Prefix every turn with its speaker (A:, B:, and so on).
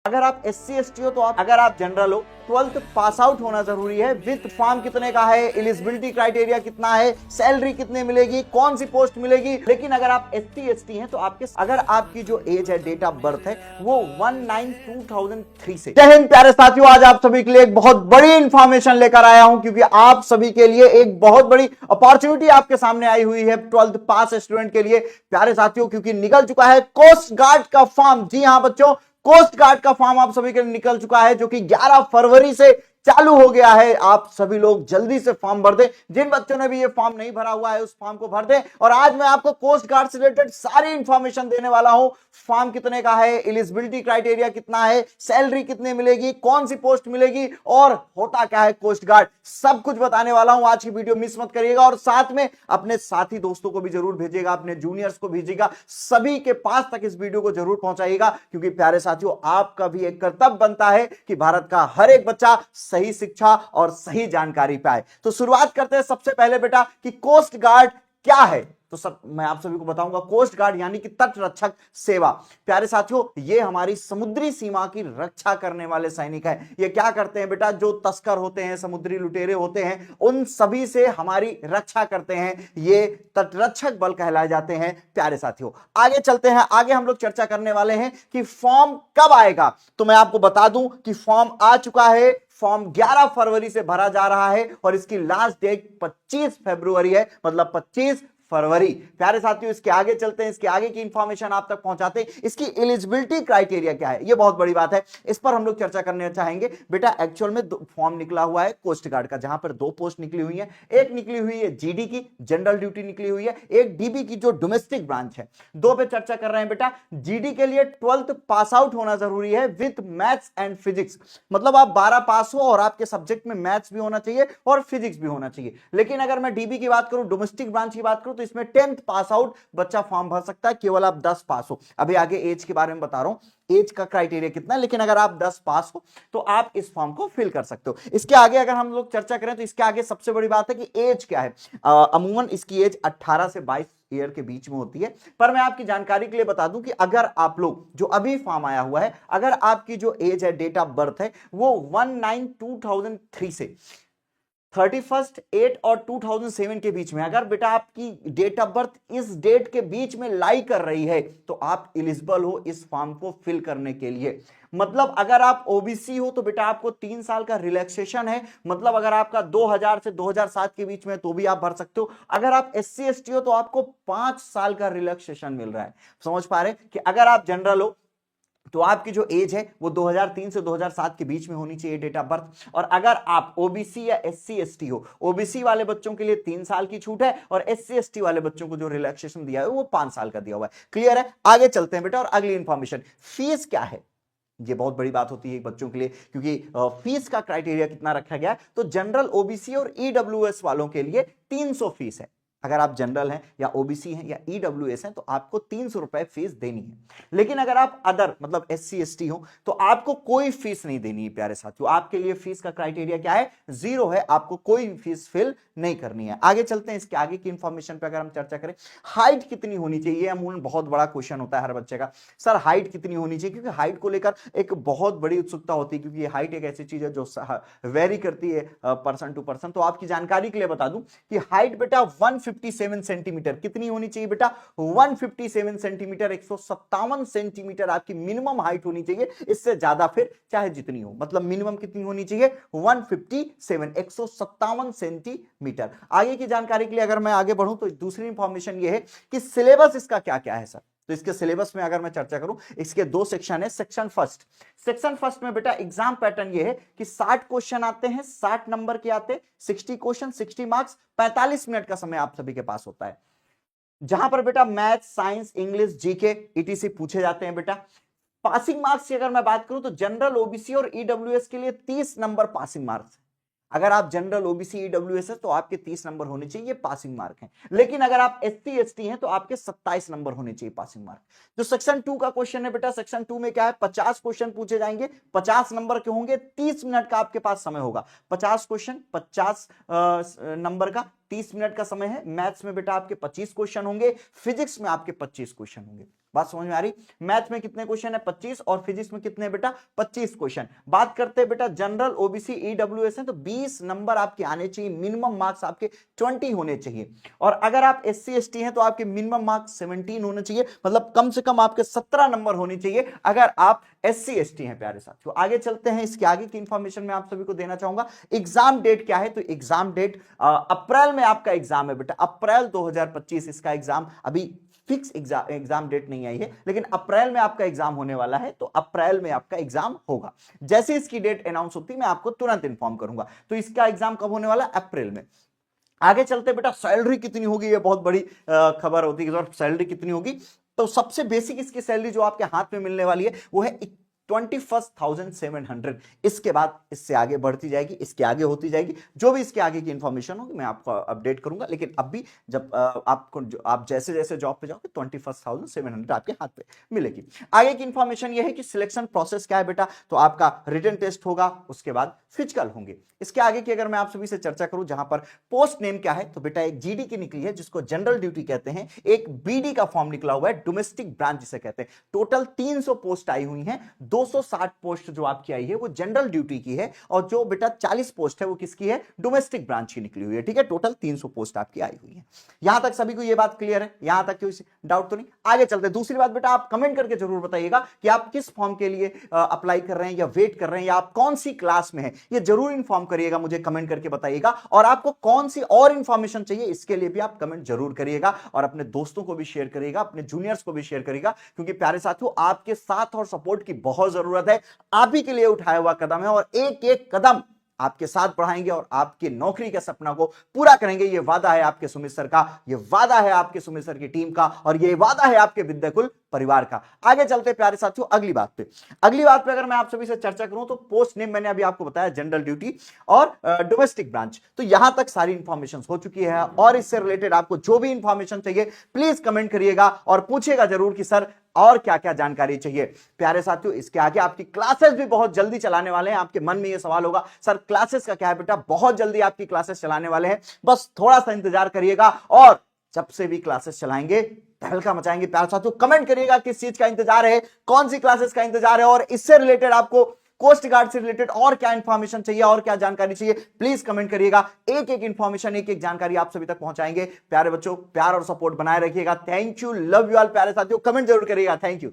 A: अगर आप SC ST हो तो अगर आप जनरल हो 12th पास आउट होना जरूरी है। विथ फॉर्म कितने का है, एलिजिबिलिटी क्राइटेरिया कितना है, सैलरी कितने मिलेगी, कौन सी पोस्ट मिलेगी। लेकिन अगर आप SC ST हैं तो अगर आपकी जो एज है, डेट ऑफ बर्थ है वो 19/2003 से। जय हिंद प्यारे साथियों, आज आप सभी के लिए एक बहुत बड़ी इंफॉर्मेशन लेकर आया हूं क्योंकि आप सभी के लिए एक बहुत बड़ी अपॉर्चुनिटी आपके सामने आई हुई है 12th पास स्टूडेंट के लिए प्यारे साथियों, क्योंकि निकल चुका है कोस्ट गार्ड का फॉर्म। जी हां बच्चों, कोस्ट गार्ड का फॉर्म आप सभी के लिए निकल चुका है जो कि 11 फरवरी से चालू हो गया है। आप सभी लोग जल्दी से फॉर्म भर दें। जिन बच्चों ने भी ये फॉर्म नहीं भरा हुआ है उस फॉर्म को भर दें। और आज मैं आपको कोस्ट गार्ड से रिलेटेड सारी इंफॉर्मेशन देने वाला हूं। फॉर्म कितने का है, एलिजिबिलिटी क्राइटेरिया कितना है, सैलरी कितनी मिलेगी, कौन सी पोस्ट मिलेगी और होता क्या है कोस्ट गार्ड, सब कुछ बताने वाला हूं। आज की वीडियो मिस मत करिएगा और साथ में अपने साथी दोस्तों को भी जरूर भेजिएगा, अपने जूनियर्स को भेजिएगा, सभी के पास तक इस वीडियो को जरूर पहुंचाइएगा क्योंकि प्यारे साथियों आपका भी एक कर्तव्य बनता है कि भारत का हर एक बच्चा सही शिक्षा और सही जानकारी पाए। तो शुरुआत करते हैं सबसे पहले बेटा कि कोस्ट गार्ड क्या है। तो सब मैं आप सभी को बताऊंगा। कोस्ट गार्ड यानी कि तट रक्षक सेवा। प्यारे साथियों, ये हमारी समुद्री सीमा की रक्षा करने वाले सैनिक हैं। ये क्या करते हैं बेटा, जो तस्कर होते हैं, समुद्री लुटेरे होते हैं, उन सभी से हमारी रक्षा करते हैं। ये तटरक्षक बल कहलाए जाते हैं। प्यारे साथियों आगे चलते हैं। आगे हम लोग चर्चा करने वाले हैं कि फॉर्म कब आएगा। तो मैं आपको बता दूं कि फॉर्म आ चुका है। फॉर्म 11 फरवरी से भरा जा रहा है और इसकी लास्ट डेट 25 फरवरी है, मतलब 25 फरवरी। प्यारे साथियों इसके आगे चलते हैं, इसके आगे की इंफॉर्मेशन आप तक पहुंचाते हैं। इसकी एलिजिबिलिटी क्राइटेरिया क्या है, ये बहुत बड़ी बात है, इस पर हम लोग चर्चा करने चाहेंगे। बेटा एक्चुअल में फॉर्म निकला हुआ है कोस्ट गार्ड का, जहां पर 2 पोस्ट निकली हुई है। एक निकली हुई है GD की, जनरल ड्यूटी निकली हुई है, एक DB की जो डोमेस्टिक ब्रांच है। 2 पे चर्चा कर रहे हैं बेटा। GD के लिए 12th पास आउट होना जरूरी है विथ मैथ्स एंड फिजिक्स, मतलब आप 12 पास हो और आपके सब्जेक्ट में मैथ्स भी होना चाहिए और फिजिक्स भी होना चाहिए। लेकिन अगर मैं DB की बात करूं, डोमेस्टिक ब्रांच की बात करूं, तो इसमें 10th पास आउट बच्चा फॉर्म भर सकता है, केवल आप 10 पास हो। अभी आगे एज के बारे में बता रहा हूं, एज का क्राइटेरिया कितना है, लेकिन अगर आप 10 पास हो तो आप इस फॉर्म को फिल कर सकते हो। इसके आगे अगर हम लोग चर्चा करें तो इसके आगे सबसे बड़ी बात है कि एज क्या है। अमूमन इसकी एज 18 से 22 ईयर के बीच में होती है। पर मैं आपकी जानकारी के लिए बता दूं कि अगर आप लोग जो अभी फॉर्म आया हुआ है, अगर आपकी जो एज है, डेट ऑफ बर्थ है, वो 19/2003 से 31/8 और 2007 के बीच में, अगर बेटा आपकी डेट ऑफ बर्थ इस डेट के बीच में लाई कर रही है तो आप एलिजिबल हो इस फॉर्म को फिल करने के लिए। मतलब अगर आप OBC हो तो बेटा आपको 3 साल का रिलैक्सेशन है। मतलब अगर आपका 2000 से 2007 के बीच में तो भी आप भर सकते हो। अगर आप SC ST हो तो आपको 5 साल का रिलैक्सेशन मिल रहा है। समझ पा रहे कि अगर आप जनरल हो तो आपकी जो एज है वो 2003 से 2007 के बीच में होनी चाहिए डेट ऑफ बर्थ। और अगर आप OBC या SC ST हो, OBC वाले बच्चों के लिए 3 साल की छूट है और SC ST वाले बच्चों को जो रिलैक्सेशन दिया है वो 5 साल का दिया हुआ है। क्लियर है? आगे चलते हैं बेटा और अगली इंफॉर्मेशन, फीस क्या है। ये बहुत बड़ी बात होती है बच्चों के लिए क्योंकि फीस का क्राइटेरिया कितना रखा गया है। तो जनरल, OBC और EWS वालों के लिए 300 फीस है। अगर आप जनरल हैं या OBC हैं या EWS हैं तो आपको 300 रुपए फीस देनी है। लेकिन अगर आप अदर मतलब SC ST हो तो आपको कोई फीस नहीं देनी है। प्यारे साथियों आपके लिए फीस का क्राइटेरिया क्या है, 0 है, आपको कोई फीस फिल नहीं करनी है। आगे चलते हैं, इसके आगे की इंफॉर्मेशन पे अगर हम चर्चा करें, हाइट कितनी होनी चाहिए। अमूमन बहुत बड़ा क्वेश्चन होता है हर बच्चे का, सर हाइट कितनी होनी चाहिए, क्योंकि हाइट को लेकर एक बहुत बड़ी उत्सुकता होती है क्योंकि हाइट एक ऐसी चीज है जो वेरी करती है पर्सन टू पर्सन। तो आपकी जानकारी के लिए बता दूं कि हाइट बेटा 157 सेंटीमीटर कितनी होनी चाहिए बेटा, 157 सेंटीमीटर, 157 सेंटीमीटर आपकी मिनिमम हाइट होनी चाहिए। इससे ज्यादा फिर चाहे जितनी हो, मतलब मिनिमम कितनी होनी चाहिए, 157, 157 सेंटीमीटर। आगे की जानकारी के लिए अगर मैं आगे बढ़ूं तो दूसरी इंफॉर्मेशन यह है कि सिलेबस इसका क्या क्या है सर। तो इसके सिलेबस में अगर मैं चर्चा करूं, इसके 2 सेक्शन है। सेक्शन फर्स्ट में बेटा एग्जाम पैटर्न ये है कि 60 क्वेश्चन आते हैं, 60 नंबर के आते हैं, 60 क्वेश्चन, 60 मार्क्स, 45 मिनट का समय आप सभी के पास होता है, जहां पर बेटा math, science, English, GK ETC पूछे जाते हैं बेटा। पासिंग मार्क्स की अगर मैं बात करूं तो जनरल, OBC और EWS के लिए 30 नंबर पासिंग मार्क्स। अगर आप जनरल, OBC, EWS है तो आपके 30 नंबर होने चाहिए, पासिंग मार्क हैं। लेकिन अगर आप SC ST हैं तो आपके 27 नंबर होने चाहिए पासिंग मार्क। जो सेक्शन 2 का क्वेश्चन है बेटा, सेक्शन 2 में क्या है, 50 क्वेश्चन पूछे जाएंगे, 50 नंबर के होंगे, 30 मिनट का आपके पास समय होगा। 50 क्वेश्चन, 50 नंबर का, 30 मिनट का समय है। मैथ्स में बेटा आपके 25 क्वेश्चन होंगे, फिजिक्स में आपके 25 क्वेश्चन होंगे। बात समझ में आ रही? मैथ में कितने क्वेश्चन है? 25, और फिजिक्स में कितने बेटा? 25 क्वेश्चन। बात करते हैं बेटा जनरल, ओबीसी, ईडब्ल्यूएस है तो 20 नंबर आपके आने चाहिए, मिनिमम मार्क्स आपके 20 होने चाहिए। और अगर आप एससी एसटी हैं तो आपके मिनिमम मार्क्स 17 होने चाहिए, मतलब कम से कम आपके 17 नंबर होने चाहिए अगर आप एससी एसटी हैं प्यारे साथियों। आगे चलते हैं, इसके आगे की इंफॉर्मेशन मैं आप सभी को देना चाहूंगा। एग्जाम डेट क्या है? तो एग्जाम डेट अप्रैल में आपका एग्जाम है बेटा, अप्रैल 2025 इसका एग्जाम। अभी फिक्स एग्जाम डेट नहीं आई है, लेकिन अप्रैल में आपका एग्जाम होने वाला है, तो अप्रैल में आपका एग्जाम होगा। जैसे इसकी डेट अनाउंस होती है मैं आपको तुरंत इंफॉर्म करूंगा। तो इसका एग्जाम कब होने वाला? अप्रैल में। आगे चलते बेटा, सैलरी कितनी होगी? ये बहुत बड़ी खबर होती है कि सैलरी कितनी होगी। तो सबसे बेसिक इसकी सैलरी जो आपके हाथ में मिलने वाली है वो है 21,700। इसके बाद इससे आगे बढ़ती जाएगी, इसके आगे होती जाएगी। जो भी इसके आगे की इंफॉर्मेशन होगी मैं आपको अपडेट करूंगा, लेकिन अब भी जब आप जैसे जैसे जॉब पे जाओगे 21,700 आपके हाथ पे मिलेगी। आगे की इंफॉर्मेशन यह है कि सिलेक्शन प्रोसेस क्या है बेटा? तो आपका रिटन टेस्ट होगा, उसके बाद फिजिकल होंगे। इसके आगे की अगर मैं आप सभी से चर्चा करूं, जहां पर पोस्ट नेम क्या है, तो बेटा एक जीडी की निकली है जिसको जनरल ड्यूटी कहते हैं, एक बीडी का फॉर्म निकला हुआ है डोमेस्टिक ब्रांच जिसे कहते हैं। टोटल 300 पोस्ट आई हुई हैं, 260 पोस्ट जो आपकी आई है वो जनरल ड्यूटी की है, और जो बेटा 40 पोस्ट है वो किसकी है? डोमेस्टिक ब्रांच की निकली हुई है। ठीक है, टोटल 300 पोस्ट आपकी आई हुई है। यहां तक सभी को ये बात क्लियर है? यहां तक कोई डाउट तो नहीं? आगे चलते। दूसरी बात बेटा, आप कमेंट करके जरूर बताइएगा कि आप किस फॉर्म के लिए अप्लाई कर रहे हैं या वेट कर रहे हैं, या आप कौन सी क्लास में हैं, ये जरूर इंफॉर्म करिएगा, मुझे कमेंट करके बताइएगा। और आपको कौन सी और इंफॉर्मेशन चाहिए इसके लिए भी आप कमेंट जरूर करिएगा, और अपने दोस्तों को भी शेयर करिएगा, अपने जूनियर्स को भी शेयर करिएगा, क्योंकि प्यारे साथियों आपके साथ और सपोर्ट की बहुत जरूरत है। आप ही के लिए उठाया हुआ कदम है, और एक एक कदम आपके साथ बढ़ाएंगे और आपकी नौकरी के सपना को पूरा करेंगे। ये वादा है आपके सुमित सर का, ये वादा है आपके सुमित सर की टीम का, और ये वादा है आपके विद्याकुल परिवार का। आगे चलते प्यारे साथियों अगली बात पे। अगली बात पे अगर मैं आप सभी से चर्चा करूं तो पोस्ट नेम मैंने अभी आपको बताया जनरल ड्यूटी और डोमेस्टिक ब्रांच। तो यहां तक सारी इंफॉर्मेशन हो चुकी है, और इससे रिलेटेड आपको जो भी इंफॉर्मेशन चाहिए प्लीज कमेंट करिएगा और पूछिएगा जरूर कि सर और क्या क्या जानकारी चाहिए। प्यारे साथियों इसके आगे आपकी क्लासेस भी बहुत जल्दी चलाने वाले हैं। आपके मन में यह सवाल होगा सर क्लासेस का क्या है? बेटा बहुत जल्दी आपकी क्लासेस चलाने वाले हैं, बस थोड़ा सा इंतजार करिएगा, और जब से भी क्लासेस चलाएंगे तहलका मचाएंगे। प्यारे साथियों कमेंट करिएगा किस चीज का इंतजार है, कौन सी क्लासेस का इंतजार है, और इससे रिलेटेड आपको कोस्ट गार्ड से रिलेटेड और क्या इंफॉर्मेशन चाहिए और क्या जानकारी चाहिए, प्लीज कमेंट करिएगा। एक एक इंफॉर्मेशन, एक एक जानकारी आप सभी तक पहुंचाएंगे। प्यारे बच्चों प्यार और सपोर्ट बनाए रखिएगा। Thank you, love you all. प्यारे साथियों कमेंट जरूर करिएगा। Thank you.